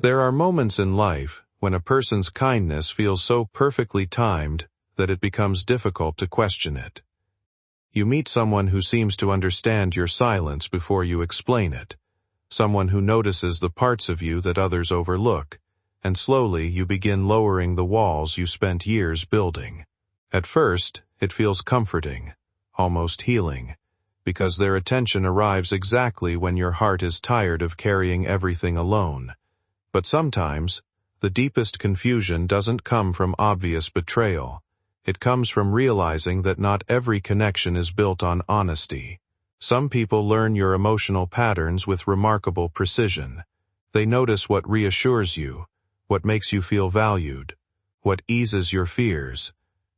There are moments in life when a person's kindness feels so perfectly timed that it becomes difficult to question it. You meet someone who seems to understand your silence before you explain it, someone who notices the parts of you that others overlook, and slowly you begin lowering the walls you spent years building. At first, it feels comforting, almost healing, because their attention arrives exactly when your heart is tired of carrying everything alone. But sometimes, the deepest confusion doesn't come from obvious betrayal. It comes from realizing that not every connection is built on honesty. Some people learn your emotional patterns with remarkable precision. They notice what reassures you, what makes you feel valued, what eases your fears,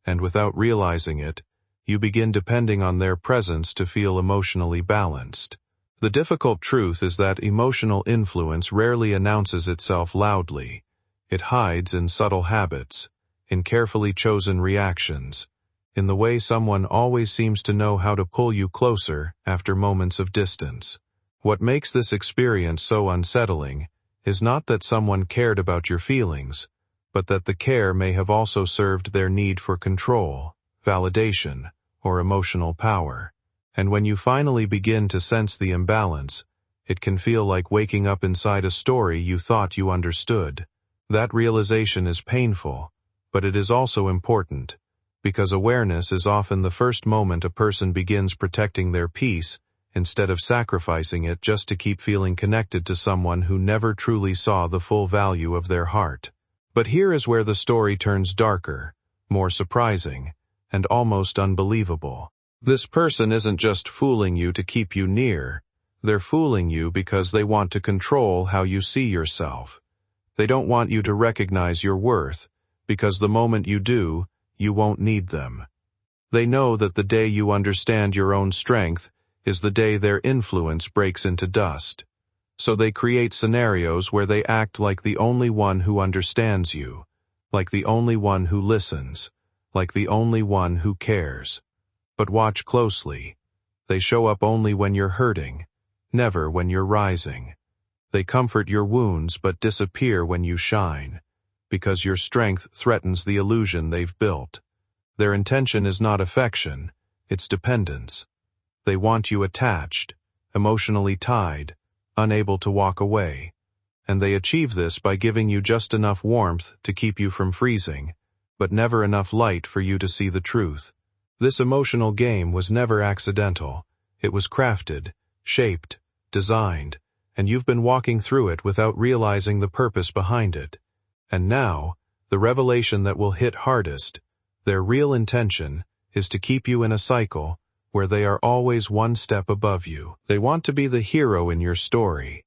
and without realizing it, you begin depending on their presence to feel emotionally balanced. The difficult truth is that emotional influence rarely announces itself loudly. It hides in subtle habits, in carefully chosen reactions, in the way someone always seems to know how to pull you closer after moments of distance. What makes this experience so unsettling is not that someone cared about your feelings, but that the care may have also served their need for control, validation, or emotional power. And when you finally begin to sense the imbalance, it can feel like waking up inside a story you thought you understood. That realization is painful, but it is also important, because awareness is often the first moment a person begins protecting their peace instead of sacrificing it just to keep feeling connected to someone who never truly saw the full value of their heart. But here is where the story turns darker, more surprising, and almost unbelievable. This person isn't just fooling you to keep you near. They're fooling you because they want to control how you see yourself. They don't want you to recognize your worth, because the moment you do, you won't need them. They know that the day you understand your own strength is the day their influence breaks into dust. So they create scenarios where they act like the only one who understands you, like the only one who listens, like the only one who cares. But watch closely. They show up only when you're hurting, never when you're rising. They comfort your wounds but disappear when you shine, because your strength threatens the illusion they've built. Their intention is not affection, it's dependence. They want you attached, emotionally tied, unable to walk away. And they achieve this by giving you just enough warmth to keep you from freezing, but never enough light for you to see the truth. This emotional game was never accidental. It was crafted, shaped, designed, and you've been walking through it without realizing the purpose behind it. And now, the revelation that will hit hardest, their real intention, is to keep you in a cycle where they are always one step above you. They want to be the hero in your story,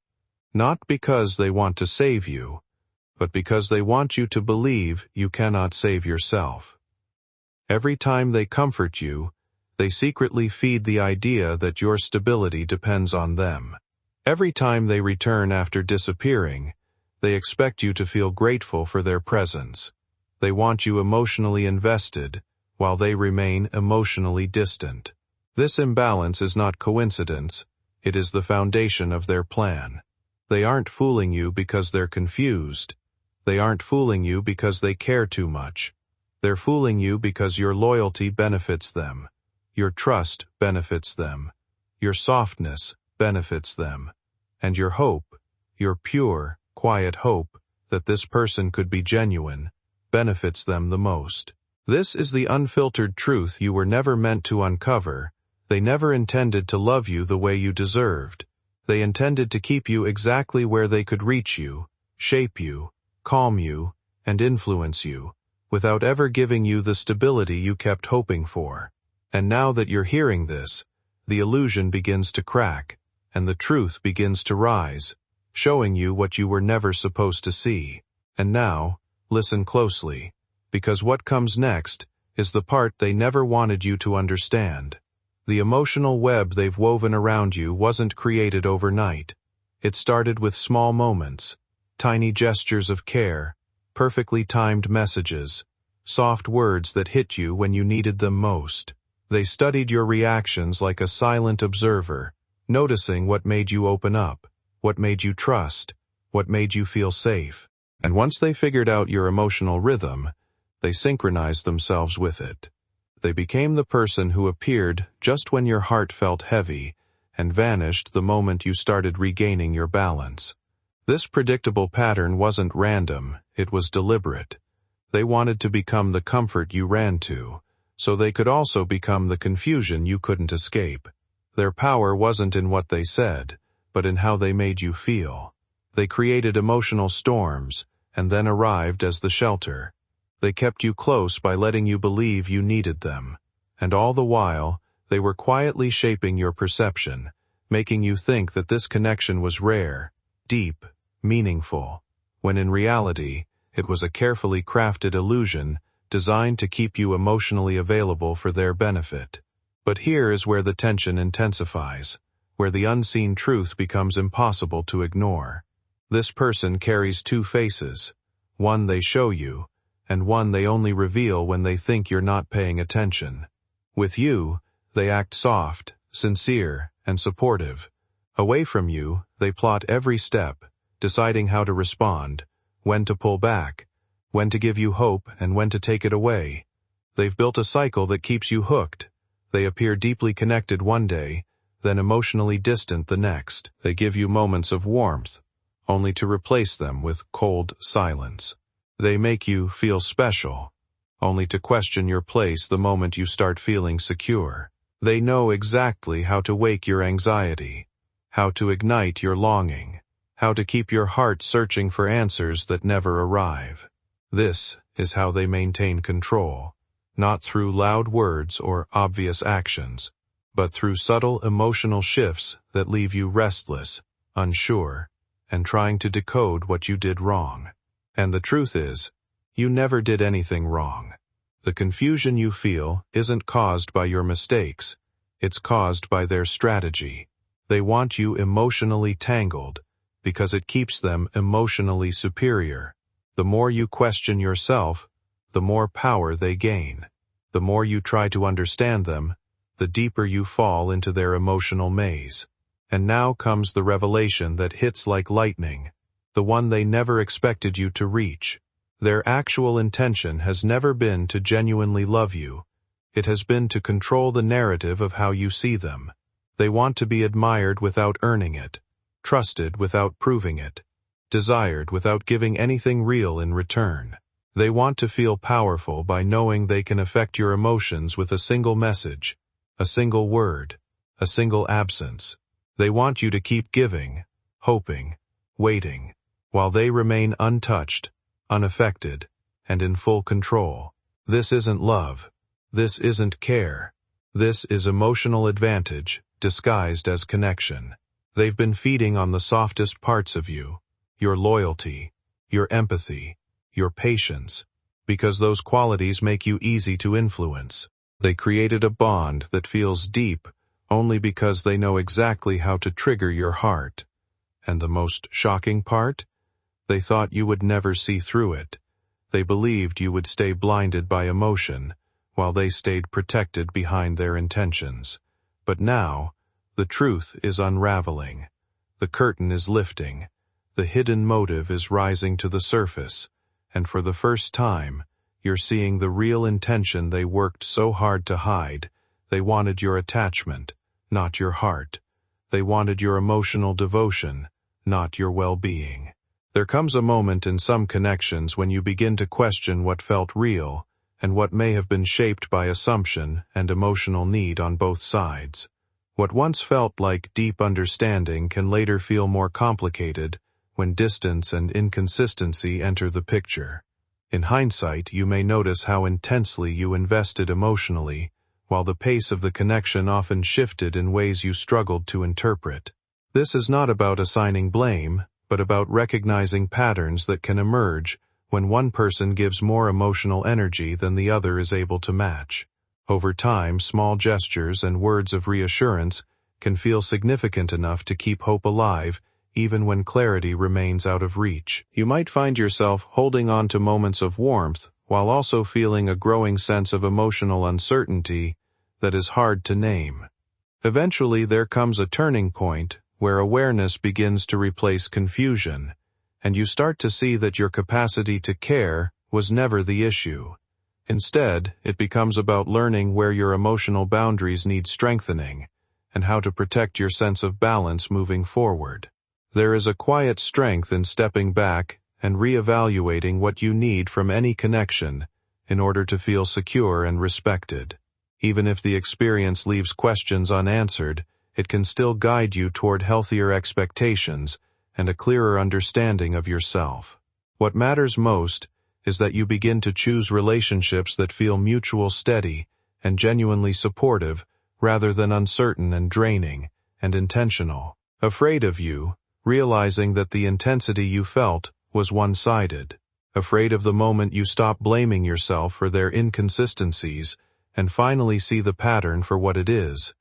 not because they want to save you, but because they want you to believe you cannot save yourself. Every time they comfort you, they secretly feed the idea that your stability depends on them. Every time they return after disappearing, they expect you to feel grateful for their presence. They want you emotionally invested, while they remain emotionally distant. This imbalance is not coincidence, it is the foundation of their plan. They aren't fooling you because they're confused. They aren't fooling you because they care too much. They're fooling you because your loyalty benefits them. Your trust benefits them. Your softness benefits them. And your hope, your pure, quiet hope that this person could be genuine, benefits them the most. This is the unfiltered truth you were never meant to uncover. They never intended to love you the way you deserved. They intended to keep you exactly where they could reach you, shape you, calm you, and influence you, without ever giving you the stability you kept hoping for. And now that you're hearing this, the illusion begins to crack, and the truth begins to rise, showing you what you were never supposed to see. And now, listen closely, because what comes next is the part they never wanted you to understand. The emotional web they've woven around you wasn't created overnight. It started with small moments, tiny gestures of care, perfectly timed messages, soft words that hit you when you needed them most. They studied your reactions like a silent observer, noticing what made you open up, what made you trust, what made you feel safe. And once they figured out your emotional rhythm, they synchronized themselves with it. They became the person who appeared just when your heart felt heavy and vanished the moment you started regaining your balance. This predictable pattern wasn't random, it was deliberate. They wanted to become the comfort you ran to, so they could also become the confusion you couldn't escape. Their power wasn't in what they said, but in how they made you feel. They created emotional storms, and then arrived as the shelter. They kept you close by letting you believe you needed them, and all the while, they were quietly shaping your perception, making you think that this connection was rare, deep, meaningful, when in reality, it was a carefully crafted illusion designed to keep you emotionally available for their benefit. But here is where the tension intensifies, where the unseen truth becomes impossible to ignore. This person carries two faces, one they show you, and one they only reveal when they think you're not paying attention. With you, they act soft, sincere, and supportive. Away from you, they plot every step, deciding how to respond, when to pull back, when to give you hope, and when to take it away. They've built a cycle that keeps you hooked. They appear deeply connected one day, then emotionally distant the next. They give you moments of warmth, only to replace them with cold silence. They make you feel special, only to question your place the moment you start feeling secure. They know exactly how to wake your anxiety, how to ignite your longing, how to keep your heart searching for answers that never arrive. This is how they maintain control, not through loud words or obvious actions, but through subtle emotional shifts that leave you restless, unsure, and trying to decode what you did wrong. And the truth is, you never did anything wrong. The confusion you feel isn't caused by your mistakes, it's caused by their strategy. They want you emotionally tangled, because it keeps them emotionally superior. The more you question yourself, the more power they gain. The more you try to understand them, the deeper you fall into their emotional maze. And now comes the revelation that hits like lightning, the one they never expected you to reach. Their actual intention has never been to genuinely love you. It has been to control the narrative of how you see them. They want to be admired without earning it, trusted without proving it, desired without giving anything real in return. They want to feel powerful by knowing they can affect your emotions with a single message, a single word, a single absence. They want you to keep giving, hoping, waiting, while they remain untouched, unaffected, and in full control. This isn't love. This isn't care. This is emotional advantage, disguised as connection. They've been feeding on the softest parts of you, your loyalty, your empathy, your patience, because those qualities make you easy to influence. They created a bond that feels deep only because they know exactly how to trigger your heart. And the most shocking part? They thought you would never see through it. They believed you would stay blinded by emotion, while they stayed protected behind their intentions. But now, the truth is unraveling. The curtain is lifting. The hidden motive is rising to the surface, and for the first time, you're seeing the real intention they worked so hard to hide. They wanted your attachment, not your heart. They wanted your emotional devotion, not your well-being. There comes a moment in some connections when you begin to question what felt real and what may have been shaped by assumption and emotional need on both sides. What once felt like deep understanding can later feel more complicated when distance and inconsistency enter the picture. In hindsight, you may notice how intensely you invested emotionally, while the pace of the connection often shifted in ways you struggled to interpret. This is not about assigning blame, but about recognizing patterns that can emerge when one person gives more emotional energy than the other is able to match. Over time, small gestures and words of reassurance can feel significant enough to keep hope alive, even when clarity remains out of reach. You might find yourself holding on to moments of warmth while also feeling a growing sense of emotional uncertainty that is hard to name. Eventually, there comes a turning point where awareness begins to replace confusion, and you start to see that your capacity to care was never the issue. Instead, it becomes about learning where your emotional boundaries need strengthening, and how to protect your sense of balance moving forward. There is a quiet strength in stepping back and reevaluating what you need from any connection in order to feel secure and respected. Even if the experience leaves questions unanswered, it can still guide you toward healthier expectations and a clearer understanding of yourself. What matters most is that you begin to choose relationships that feel mutual, steady, and genuinely supportive, rather than uncertain and draining and intentional. Afraid of you, realizing that the intensity you felt was one-sided. Afraid of the moment you stop blaming yourself for their inconsistencies and finally see the pattern for what it is: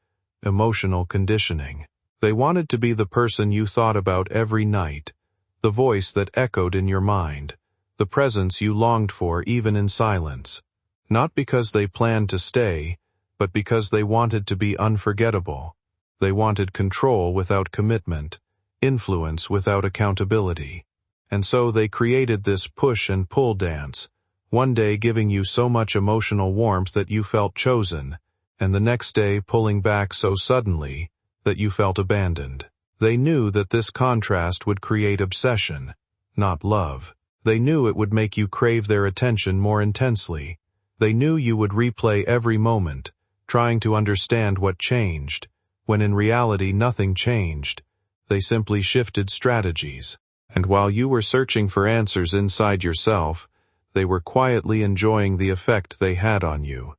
emotional conditioning. They wanted to be the person you thought about every night, the voice that echoed in your mind, the presence you longed for even in silence. Not because they planned to stay, but because they wanted to be unforgettable. They wanted control without commitment, influence without accountability. And so they created this push and pull dance, one day giving you so much emotional warmth that you felt chosen, and the next day pulling back so suddenly that you felt abandoned. They knew that this contrast would create obsession, not love. They knew it would make you crave their attention more intensely. They knew you would replay every moment, trying to understand what changed, when in reality nothing changed. They simply shifted strategies. And while you were searching for answers inside yourself, they were quietly enjoying the effect they had on you.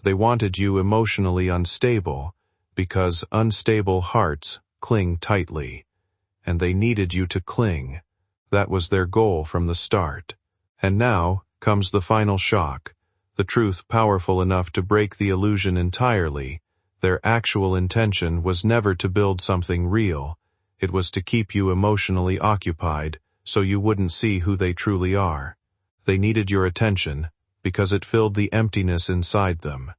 They wanted you emotionally unstable, because unstable hearts cling tightly. And they needed you to cling. That was their goal from the start. And now comes the final shock. The truth powerful enough to break the illusion entirely. Their actual intention was never to build something real. It was to keep you emotionally occupied, so you wouldn't see who they truly are. They needed your attention, because it filled the emptiness inside them.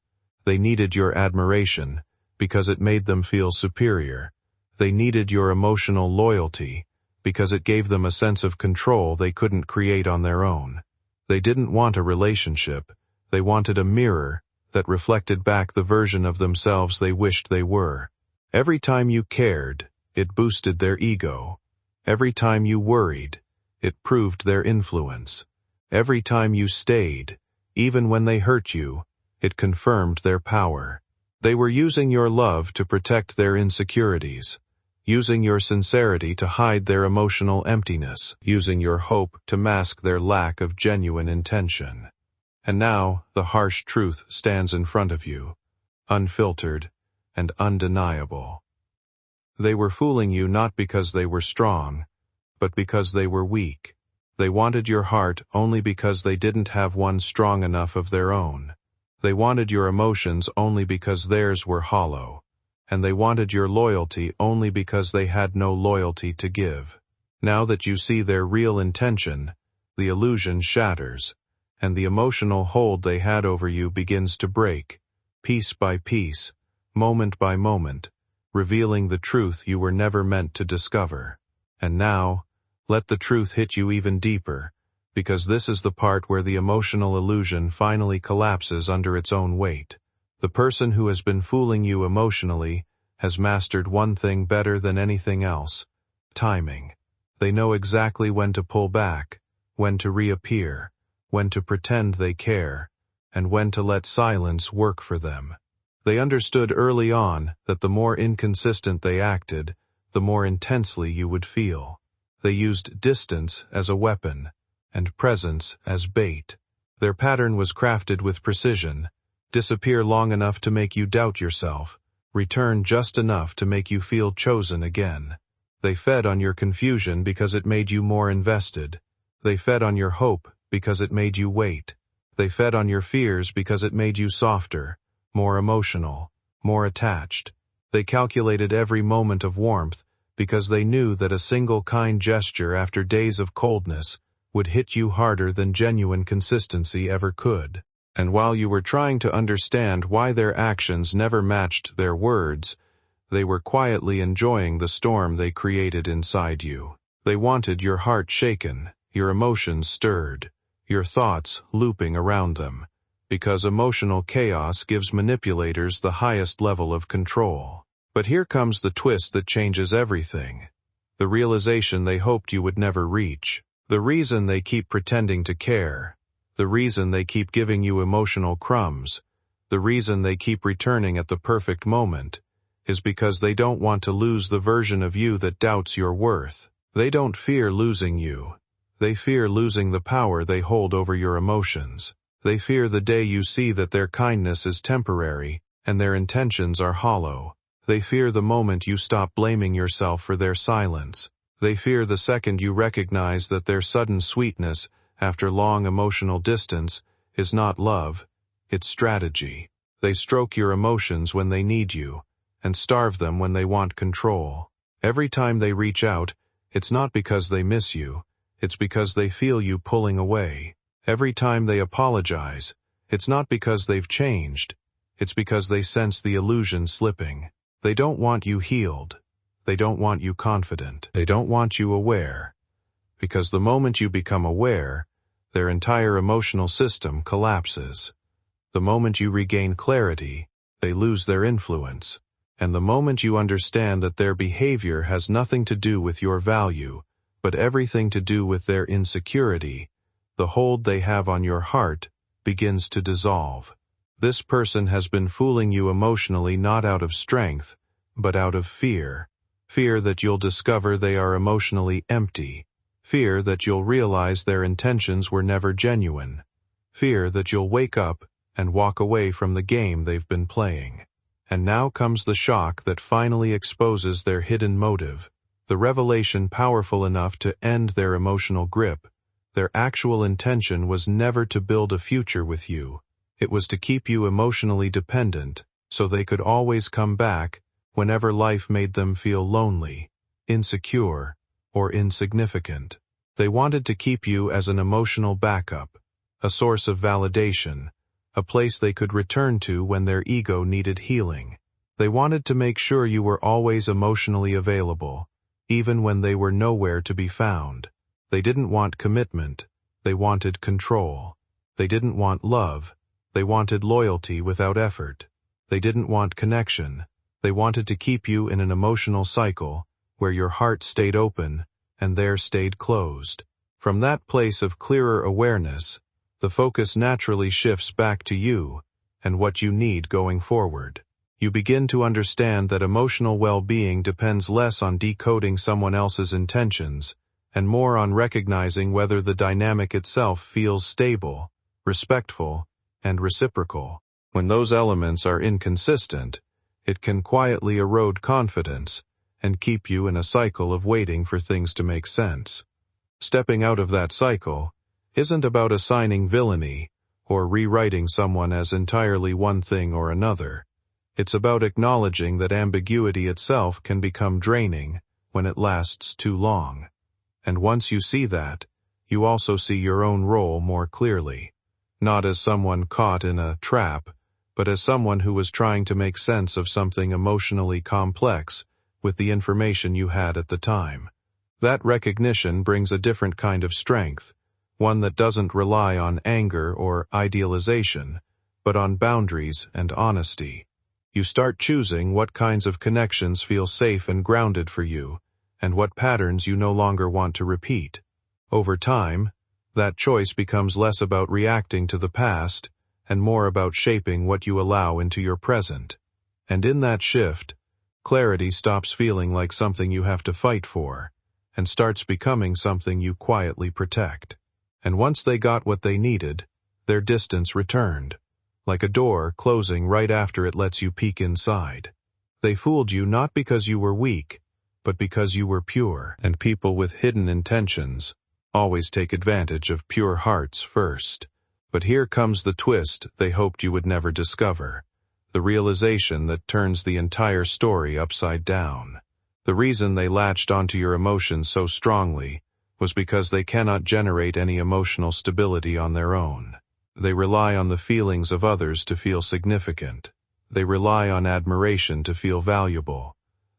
They needed your admiration, because it made them feel superior. They needed your emotional loyalty, because it gave them a sense of control they couldn't create on their own. They didn't want a relationship. They wanted a mirror that reflected back the version of themselves they wished they were. Every time you cared, it boosted their ego. Every time you worried, it proved their influence. Every time you stayed, even when they hurt you, it confirmed their power. They were using your love to protect their insecurities, using your sincerity to hide their emotional emptiness, using your hope to mask their lack of genuine intention. And now, the harsh truth stands in front of you, unfiltered and undeniable. They were fooling you not because they were strong, but because they were weak. They wanted your heart only because they didn't have one strong enough of their own. They wanted your emotions only because theirs were hollow. And they wanted your loyalty only because they had no loyalty to give. Now that you see their real intention, the illusion shatters, and the emotional hold they had over you begins to break, piece by piece, moment by moment, revealing the truth you were never meant to discover. And now, let the truth hit you even deeper, because this is the part where the emotional illusion finally collapses under its own weight. The person who has been fooling you emotionally has mastered one thing better than anything else: timing. They know exactly when to pull back, when to reappear, when to pretend they care, and when to let silence work for them. They understood early on that the more inconsistent they acted, the more intensely you would feel. They used distance as a weapon, and presence as bait. Their pattern was crafted with precision: disappear long enough to make you doubt yourself, return just enough to make you feel chosen again. They fed on your confusion because it made you more invested. They fed on your hope because it made you wait. They fed on your fears because it made you softer, more emotional, more attached. They calculated every moment of warmth because they knew that a single kind gesture after days of coldness would hit you harder than genuine consistency ever could. And while you were trying to understand why their actions never matched their words, they were quietly enjoying the storm they created inside you. They wanted your heart shaken, your emotions stirred, your thoughts looping around them, because emotional chaos gives manipulators the highest level of control. But here comes the twist that changes everything. The realization they hoped you would never reach. The reason they keep pretending to care. The reason they keep giving you emotional crumbs. The reason they keep returning at the perfect moment is because they don't want to lose the version of you that doubts your worth. They don't fear losing you. They fear losing the power they hold over your emotions. They fear the day you see that their kindness is temporary and their intentions are hollow. They fear the moment you stop blaming yourself for their silence. They fear the second you recognize that their sudden sweetness after long emotional distance is not love, it's strategy. They stroke your emotions when they need you, and starve them when they want control. Every time they reach out, it's not because they miss you, it's because they feel you pulling away. Every time they apologize, it's not because they've changed, it's because they sense the illusion slipping. They don't want you healed. They don't want you confident. They don't want you aware. Because the moment you become aware, their entire emotional system collapses. The moment you regain clarity, they lose their influence. And the moment you understand that their behavior has nothing to do with your value, but everything to do with their insecurity, the hold they have on your heart begins to dissolve. This person has been fooling you emotionally not out of strength, but out of fear. Fear that you'll discover they are emotionally empty. Fear that you'll realize their intentions were never genuine. Fear that you'll wake up and walk away from the game they've been playing. And now comes the shock that finally exposes their hidden motive. The revelation powerful enough to end their emotional grip. Their actual intention was never to build a future with you. It was to keep you emotionally dependent, so they could always come back whenever life made them feel lonely, insecure, or insignificant. They wanted to keep you as an emotional backup, a source of validation, a place they could return to when their ego needed healing. They wanted to make sure you were always emotionally available, even when they were nowhere to be found. They didn't want commitment, they wanted control. They didn't want love, they wanted loyalty without effort. They didn't want connection, they wanted to keep you in an emotional cycle where your heart stayed open and theirs stayed closed. From that place of clearer awareness, the focus naturally shifts back to you and what you need going forward. You begin to understand that emotional well-being depends less on decoding someone else's intentions and more on recognizing whether the dynamic itself feels stable, respectful, and reciprocal. When those elements are inconsistent, it can quietly erode confidence and keep you in a cycle of waiting for things to make sense. Stepping out of that cycle isn't about assigning villainy or rewriting someone as entirely one thing or another. It's about acknowledging that ambiguity itself can become draining when it lasts too long. And once you see that, you also see your own role more clearly. Not as someone caught in a trap, but as someone who was trying to make sense of something emotionally complex with the information you had at the time. That recognition brings a different kind of strength, one that doesn't rely on anger or idealization, but on boundaries and honesty. You start choosing what kinds of connections feel safe and grounded for you, and what patterns you no longer want to repeat. Over time, that choice becomes less about reacting to the past and more about shaping what you allow into your present. And in that shift, clarity stops feeling like something you have to fight for, and starts becoming something you quietly protect. And once they got what they needed, their distance returned, like a door closing right after it lets you peek inside. They fooled you not because you were weak, but because you were pure, and people with hidden intentions always take advantage of pure hearts first. But here comes the twist they hoped you would never discover. The realization that turns the entire story upside down. The reason they latched onto your emotions so strongly was because they cannot generate any emotional stability on their own. They rely on the feelings of others to feel significant. They rely on admiration to feel valuable.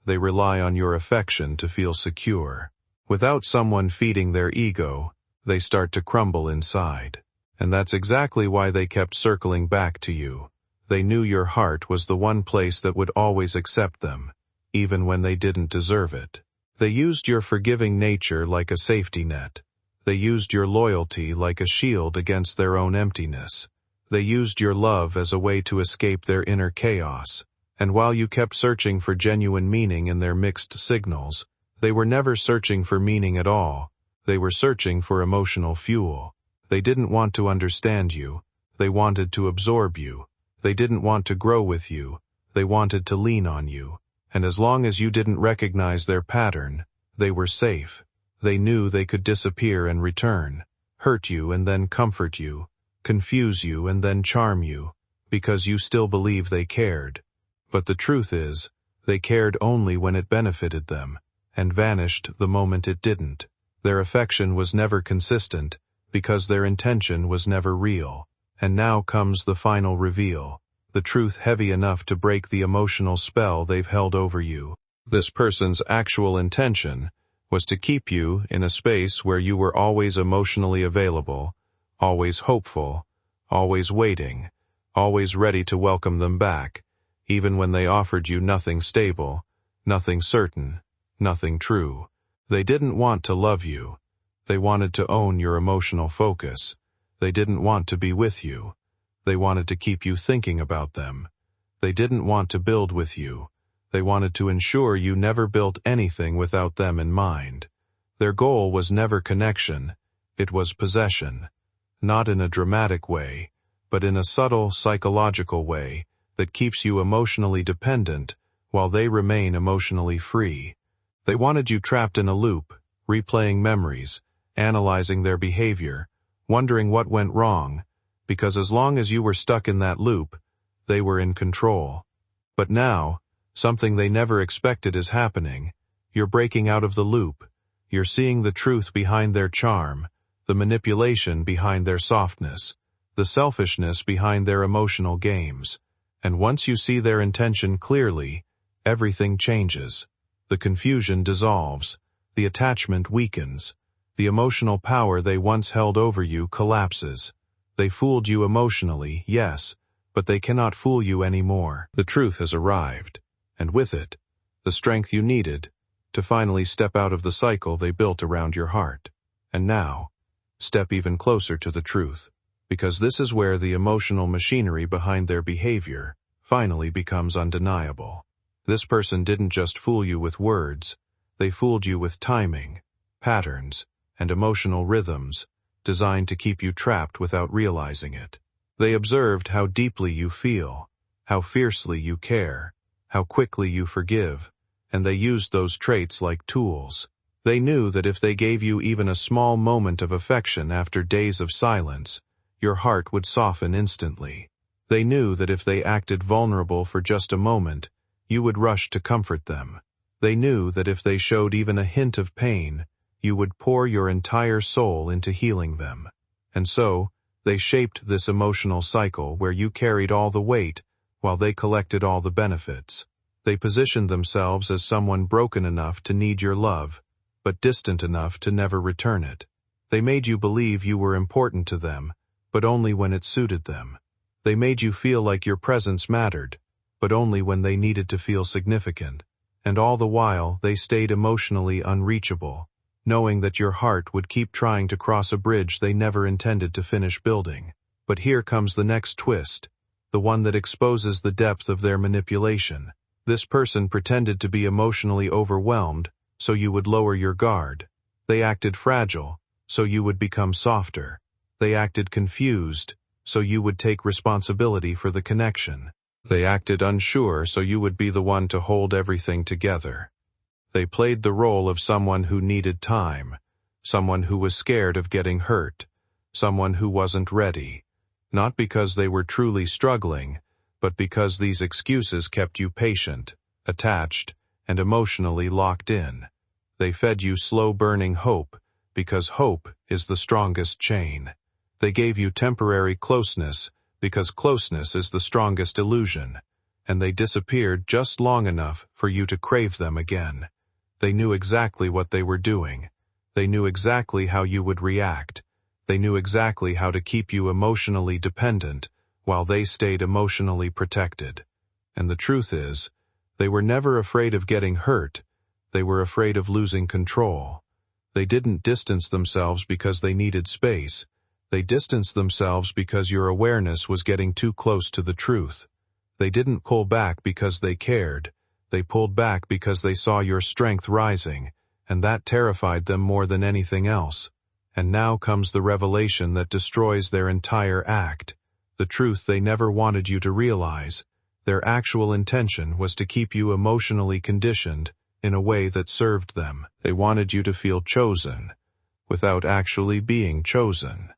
They rely on your affection to feel secure. Without someone feeding their ego, they start to crumble inside. And that's exactly why they kept circling back to you. They knew your heart was the one place that would always accept them, even when they didn't deserve it. They used your forgiving nature like a safety net. They used your loyalty like a shield against their own emptiness. They used your love as a way to escape their inner chaos. And while you kept searching for genuine meaning in their mixed signals, they were never searching for meaning at all. They were searching for emotional fuel. They didn't want to understand you. They wanted to absorb you. They didn't want to grow with you. They wanted to lean on you. And as long as you didn't recognize their pattern, they were safe. They knew they could disappear and return, hurt you and then comfort you, confuse you and then charm you, because you still believe they cared. But the truth is, they cared only when it benefited them, and vanished the moment it didn't. Their affection was never consistent, because their intention was never real. And now comes the final reveal, the truth heavy enough to break the emotional spell they've held over you. This person's actual intention was to keep you in a space where you were always emotionally available, always hopeful, always waiting, always ready to welcome them back, even when they offered you nothing stable, nothing certain, nothing true. They didn't want to love you. They wanted to own your emotional focus. They didn't want to be with you. They wanted to keep you thinking about them. They didn't want to build with you. They wanted to ensure you never built anything without them in mind. Their goal was never connection. It was possession. Not in a dramatic way, but in a subtle psychological way that keeps you emotionally dependent while they remain emotionally free. They wanted you trapped in a loop, replaying memories, analyzing their behavior, wondering what went wrong, because as long as you were stuck in that loop, they were in control. But now, something they never expected is happening. You're breaking out of the loop. You're seeing the truth behind their charm, the manipulation behind their softness, the selfishness behind their emotional games. And once you see their intention clearly, everything changes. The confusion dissolves. The attachment weakens. The emotional power they once held over you collapses. They fooled you emotionally, yes, but they cannot fool you anymore. The truth has arrived, and with it, the strength you needed to finally step out of the cycle they built around your heart. And now, step even closer to the truth, because this is where the emotional machinery behind their behavior finally becomes undeniable. This person didn't just fool you with words, they fooled you with timing, patterns, and emotional rhythms, designed to keep you trapped without realizing it. They observed how deeply you feel, how fiercely you care, how quickly you forgive, and they used those traits like tools. They knew that if they gave you even a small moment of affection after days of silence, your heart would soften instantly. They knew that if they acted vulnerable for just a moment, you would rush to comfort them. They knew that if they showed even a hint of pain, you would pour your entire soul into healing them. And so, they shaped this emotional cycle where you carried all the weight while they collected all the benefits. They positioned themselves as someone broken enough to need your love, but distant enough to never return it. They made you believe you were important to them, but only when it suited them. They made you feel like your presence mattered, but only when they needed to feel significant. And all the while, they stayed emotionally unreachable, knowing that your heart would keep trying to cross a bridge they never intended to finish building. But here comes the next twist, the one that exposes the depth of their manipulation. This person pretended to be emotionally overwhelmed, so you would lower your guard. They acted fragile, so you would become softer. They acted confused, so you would take responsibility for the connection. They acted unsure, so you would be the one to hold everything together. They played the role of someone who needed time, someone who was scared of getting hurt, someone who wasn't ready, not because they were truly struggling, but because these excuses kept you patient, attached, and emotionally locked in. They fed you slow-burning hope, because hope is the strongest chain. They gave you temporary closeness, because closeness is the strongest illusion, and they disappeared just long enough for you to crave them again. They knew exactly what they were doing. They knew exactly how you would react. They knew exactly how to keep you emotionally dependent, while they stayed emotionally protected. And the truth is, they were never afraid of getting hurt. They were afraid of losing control. They didn't distance themselves because they needed space. They distanced themselves because your awareness was getting too close to the truth. They didn't pull back because they cared. They pulled back because they saw your strength rising, and that terrified them more than anything else. And now comes the revelation that destroys their entire act. The truth they never wanted you to realize. Their actual intention was to keep you emotionally conditioned in a way that served them. They wanted you to feel chosen, without actually being chosen.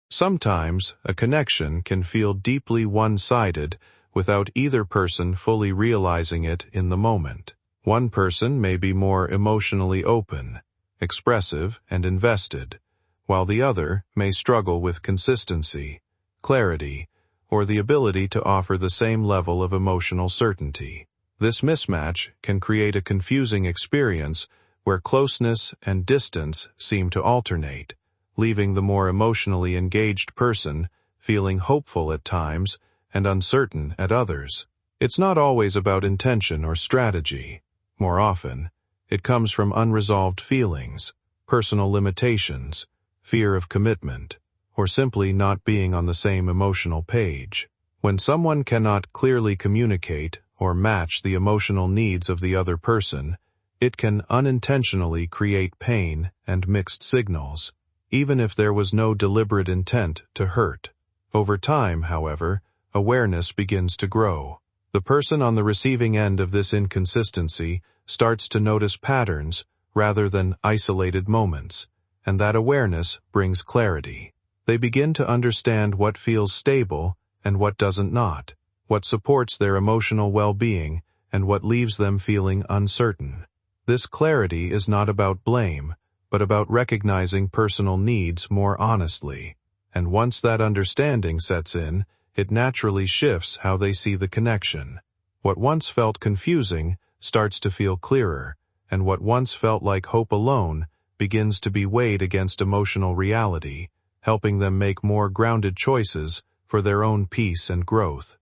Sometimes, a connection can feel deeply one-sided without either person fully realizing it in the moment. One person may be more emotionally open, expressive, and invested, while the other may struggle with consistency, clarity, or the ability to offer the same level of emotional certainty. This mismatch can create a confusing experience where closeness and distance seem to alternate, leaving the more emotionally engaged person feeling hopeful at times and uncertain at others. It's not always about intention or strategy. More often, it comes from unresolved feelings, personal limitations, fear of commitment, or simply not being on the same emotional page. When someone cannot clearly communicate or match the emotional needs of the other person, it can unintentionally create pain and mixed signals, even if there was no deliberate intent to hurt. Over time, however, awareness begins to grow. The person on the receiving end of this inconsistency starts to notice patterns rather than isolated moments, and that awareness brings clarity. They begin to understand what feels stable and what doesn't not, what supports their emotional well-being and what leaves them feeling uncertain. This clarity is not about blame, but about recognizing personal needs more honestly. And once that understanding sets in, it naturally shifts how they see the connection. What once felt confusing starts to feel clearer, and what once felt like hope alone begins to be weighed against emotional reality, helping them make more grounded choices for their own peace and growth.